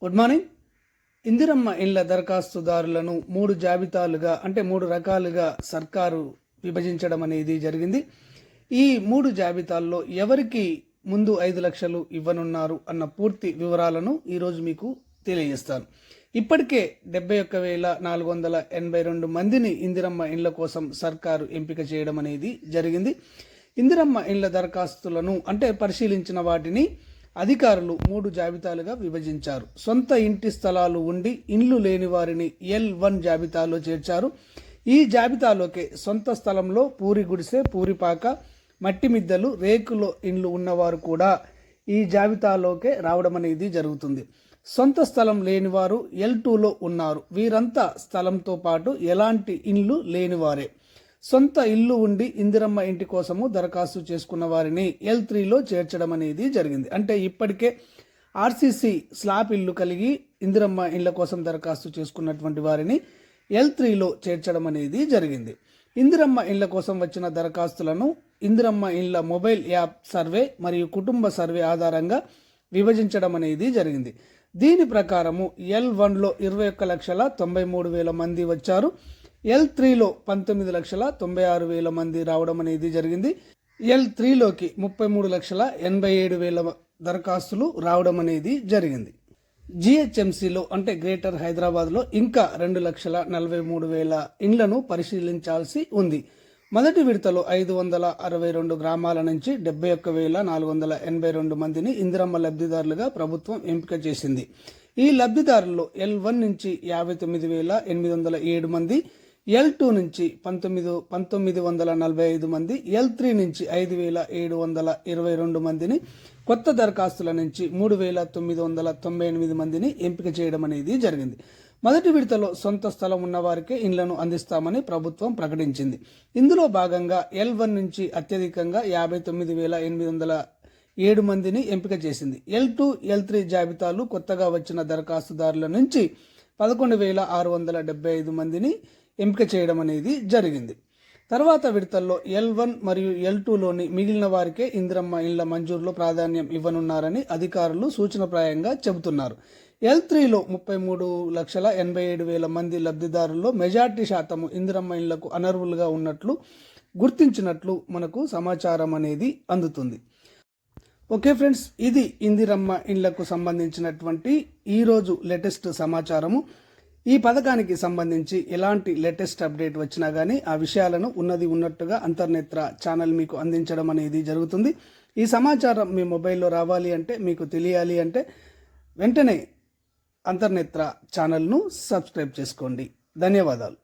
Good morning. Indiramma ఇండ్ల దరఖాస్తుదారులను 3 జాబితాలుగా అంటే 3 రకాలుగా సర్కారు విభజించడం అనేది జరిగింది. ఈ 3 జాబితాల్లో ఎవరికి ముందు 5 లక్షలు ఇవ్వనున్నారు అన్న పూర్తి వివరాలను ఈరోజు మీకు తెలియజేస్తాను. ఇప్పటికే 71,482 మందిని ఇందిరమ్మ ఇండ్ల కోసం సర్కారు ఎంపిక చేయడం అనేది జరిగింది. ఇందిరమ్మ ఇండ్ల దరఖాస్తులను అంటే పరిశీలించిన వాటిని అధికారులు 3 జాబితాలుగా విభజించారు. సొంత ఇంటి స్థలాలు ఉండి ఇండ్లు లేని వారిని L1 జాబితాలో చేర్చారు. ఈ జాబితాలోకి సొంత స్థలంలో పూరి గుడిసె, పూరిపాక, మట్టి మిద్దెలు, రేకులో ఇండ్లు ఉన్నవారు కూడా ఈ జాబితాలోకే రావడం అనేది జరుగుతుంది. సొంత స్థలం లేనివారు L2లో ఉన్నారు. వీరంతా స్థలంతో పాటు ఎలాంటి ఇండ్లు లేనివారే. సొంత ఇల్లు ఉండి ఇందిరమ్మ ఇంటి కోసము దరఖాస్తు చేసుకున్న వారిని L3లో చేర్చడం అనేది జరిగింది. అంటే ఇప్పటికే ఆర్సీసీ స్లాబ్ ఇల్లు కలిగి ఇందిరమ్మ ఇండ్ల కోసం దరఖాస్తు చేసుకున్నటువంటి వారిని L3లో చేర్చడం అనేది జరిగింది. ఇందిరమ్మ ఇండ్ల కోసం వచ్చిన దరఖాస్తులను ఇందిరమ్మ ఇండ్ల మొబైల్ యాప్ సర్వే మరియు కుటుంబ సర్వే ఆధారంగా విభజించడం అనేది జరిగింది. దీని ప్రకారము L1లో 21,93,000 మంది వచ్చారు. L3లో 19,96,000 మంది రావడం అనేది జరిగింది. L3లోకి 33,87,000 దరఖాస్తులు రావడం అనేది జరిగింది. GHMCలో అంటే గ్రేటర్ హైదరాబాద్లో ఇంకా 2,43,000 ఇండ్లను పరిశీలించాల్సి ఉంది. మొదటి విడతలో 562 గ్రామాల నుంచి 71,482 మందిని ఇందిరమ్మ లబ్ధిదారులుగా ప్రభుత్వం ఎంపిక చేసింది. ఈ లబ్ధిదారుల్లో L1 నుంచి 59,807 మంది, L2 నుంచి 19,945 మంది, L3 నుంచి 5,722 మందిని, కొత్త దరఖాస్తుల నుంచి 3,998 మందిని ఎంపిక చేయడం అనేది జరిగింది. మొదటి విడతలో సొంత స్థలం ఉన్న వారికే ఇండ్లను అందిస్తామని ప్రభుత్వం ప్రకటించింది. ఇందులో భాగంగా L1 నుంచి అత్యధికంగా 59,807 మందిని ఎంపిక చేసింది. L2, L3 జాబితాలు కొత్తగా వచ్చిన దరఖాస్తుదారుల నుంచి 11,675 మందిని ఎంపిక చేయడం అనేది జరిగింది. తర్వాత విడతల్లో L1 మరియు L2లోని మిగిలిన వారికే ఇందిరమ్మ ఇండ్ల మంజూరులో ప్రాధాన్యం ఇవ్వనున్నారని అధికారులు సూచనప్రాయంగా చెబుతున్నారు. L3లో 33,87,000 మంది లబ్ధిదారుల్లో మెజార్టీ శాతము ఇందిరమ్మ ఇండ్లకు అనర్హులుగా ఉన్నట్లు గుర్తించినట్లు మనకు సమాచారం అనేది అందుతుంది. ఓకే ఫ్రెండ్స్, ఇది ఇందిరమ్మ ఇండ్లకు సంబంధించినటువంటి ఈరోజు లేటెస్ట్ సమాచారము. ఈ పథకానికి సంబంధించి ఎలాంటి లేటెస్ట్ అప్డేట్ వచ్చినా కానీ ఆ విషయాలను ఉన్నట్టుగా అంతర్నేత్ర ఛానల్ మీకు అందించడం అనేది జరుగుతుంది. ఈ సమాచారం మీ మొబైల్లో రావాలి అంటే, మీకు తెలియాలి అంటే వెంటనే అంతర్నేత్ర ఛానల్ను సబ్స్క్రైబ్ చేసుకోండి. ధన్యవాదాలు.